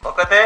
ఒకతే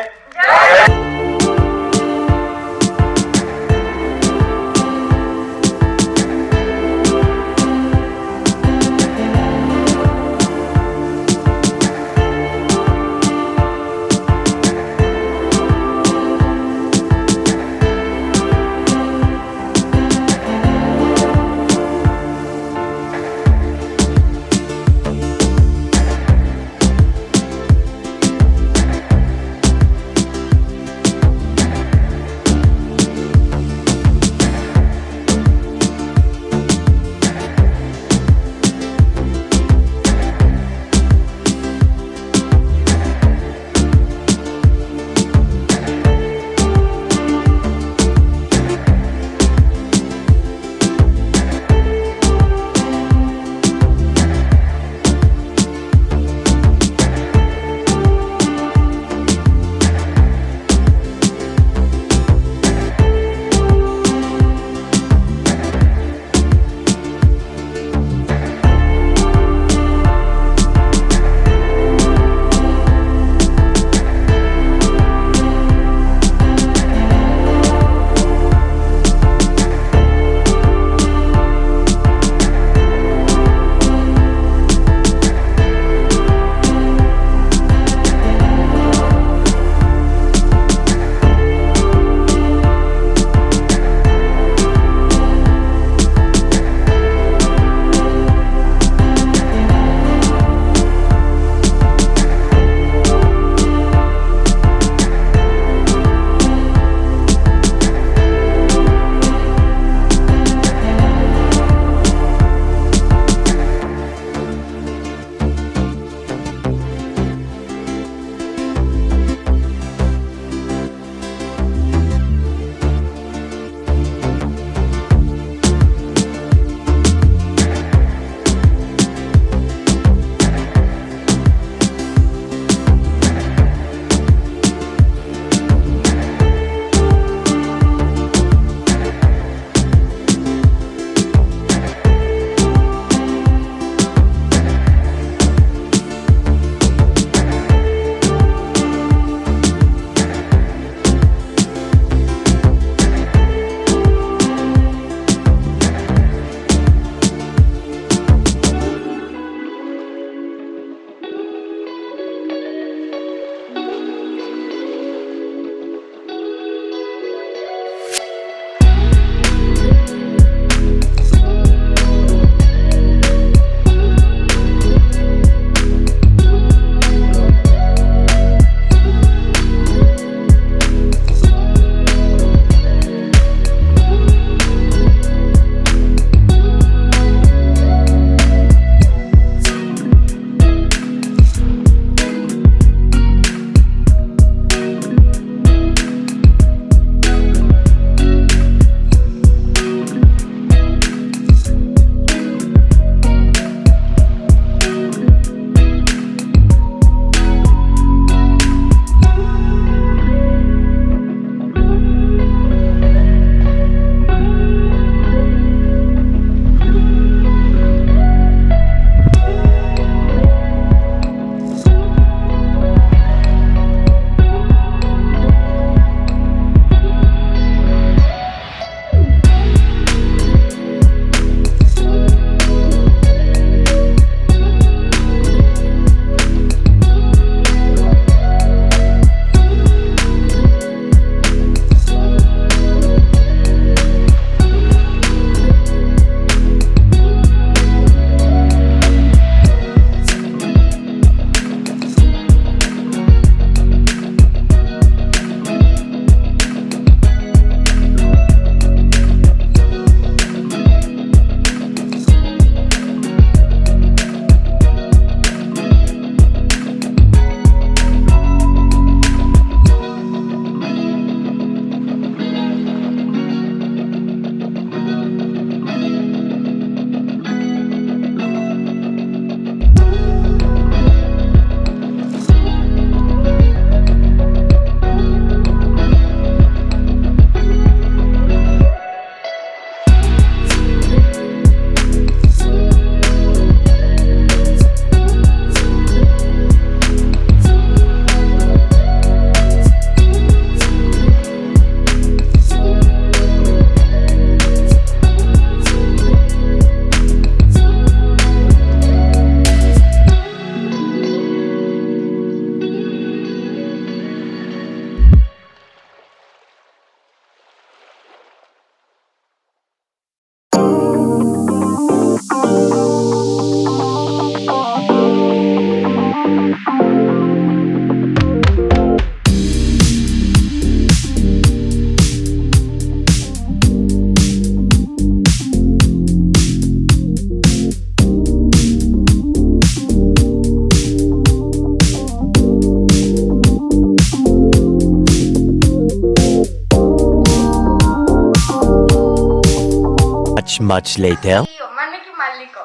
much later. माने कि मालिक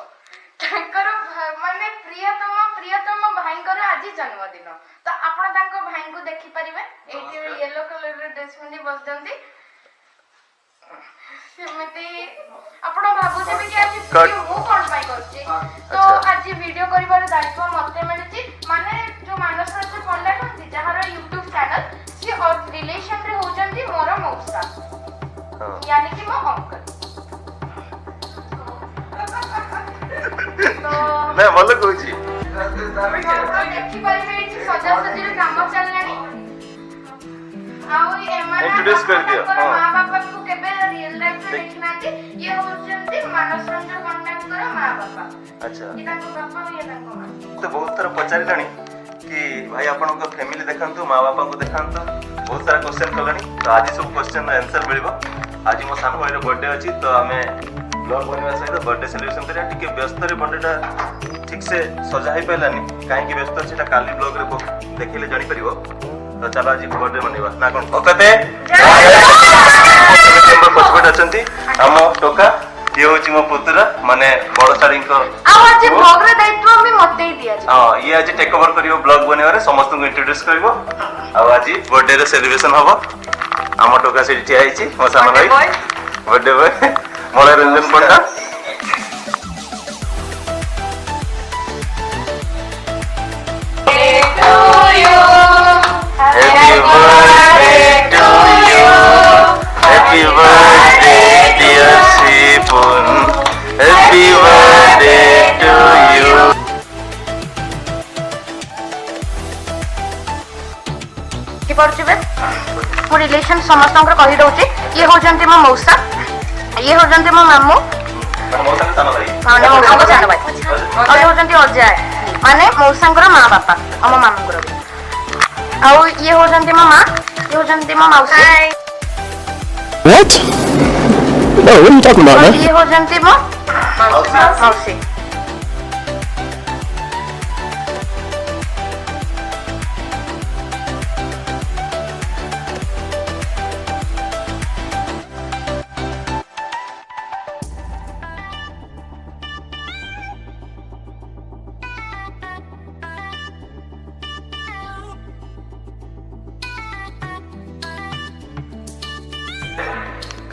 तांकर माने प्रियतम भाईंकर आज जन्मदिन तो आपण तांको भाई को देखि परिबे एटी येलो कलर रे ड्रेस पिंदी बसजंती सेमती आपण भाबुथे कि आज मु कोन पाई करछि तो आज वीडियो करिवार दायित्व मते मिलछि माने जो मानस रथ पंडा कहती जहार YouTube चैनल सी और रिलेशन रे होजंती मोर मौसा यानी कि मो अंकल मैं बोल कोची देखि परिबे एठी सजा सजी रे काम चललानी आउ एमाने इंट्रोड्यूस कर दियो मां बापा को केबे रियल लाइफ रे देखिनांती ये होचंती मानस रंजन पंडाकर मां बापा अच्छा ये ताको बापा ये ताको मां तो बहुत तरह पचारिलानी कि भाई आपन को फैमिली देखंतु मां बापा को देखंतु बहुत सारा क्वेश्चन कलानी तो आज सब क्वेश्चन आंसर मिलिबो आज मो सानो भाई रो बर्थडे अछि तो हमें ब्लॉग बनवा सहित बर्थडे सेलिब्रेशन करिया टिके व्यस्त रे बर्थडेटा ठीक से सजा ही पाइलानी काहे कि व्यस्त सेटा काली ब्लॉग रे देखिले जानि परिबो तो चलो आज बर्थडे मनैबा ना कोन ओकते मेंबर पछबट अछंती हम टोका ये होची मो पुत्र माने बड़ साड़ी को आ आज ब्लॉग रे दायित्व मी मते ही दिया हां ये आज टेक ओवर करियो ब्लॉग बनेवा रे समस्त को इंट्रोड्यूस करबो आ आज बर्थडे रे सेलिब्रेशन हबो हम टोका से ठिया आइची मो सानो भाई बर्थडे बॉय मोला रंजन पंडा Happy birthday to you. Happy birthday dear Sipun. Happy birthday to you. कि पड़छबे मो रिलेशन समस्त कहि दउची ये होजंती मो मौसा ये होजंती मो मामू मौसा के सानो भाई माने मौसा को जानो भाई और होजंती अजय माने मौसांकर मां बापा हम मामूंकर आउ ये होजंती मो मां ये होजंती मो मौसी What? No, what are you talking about, man? ये होजंती मो मौसी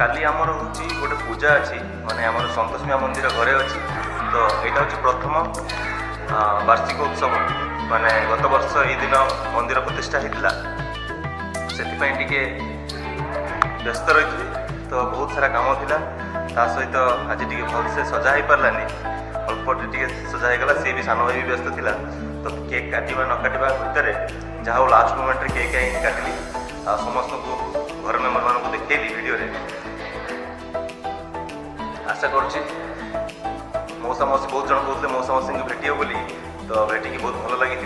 काली आमर होची गोटे पूजा अछि माने आमर संतोषमिया मंदिर घरे अछि तो एटा होची प्रथम वार्षिक उत्सव माने गत वर्ष ए दिन मंदिर प्रतिष्ठा हितला सेति पई टिके व्यस्त रहिथि तो बहुत सारा काम थिला ता सहित आज टिके बहुत से सजा ही परलानी अल्प टिके सजा हे गला से भी सानो भाई व्यस्त थिला तो केक काटिबा न काटिबा भितरे जहा लास्ट मोमेंट रे केक आई काटली आ समस्त को घर मेंबर मान को देखैली वीडियो रे आशा करुच्ची मौसा मौसी बहुत जन कहते मौसा मौसी को भेटियो बोली तो भेटिकी बहुत भल लगी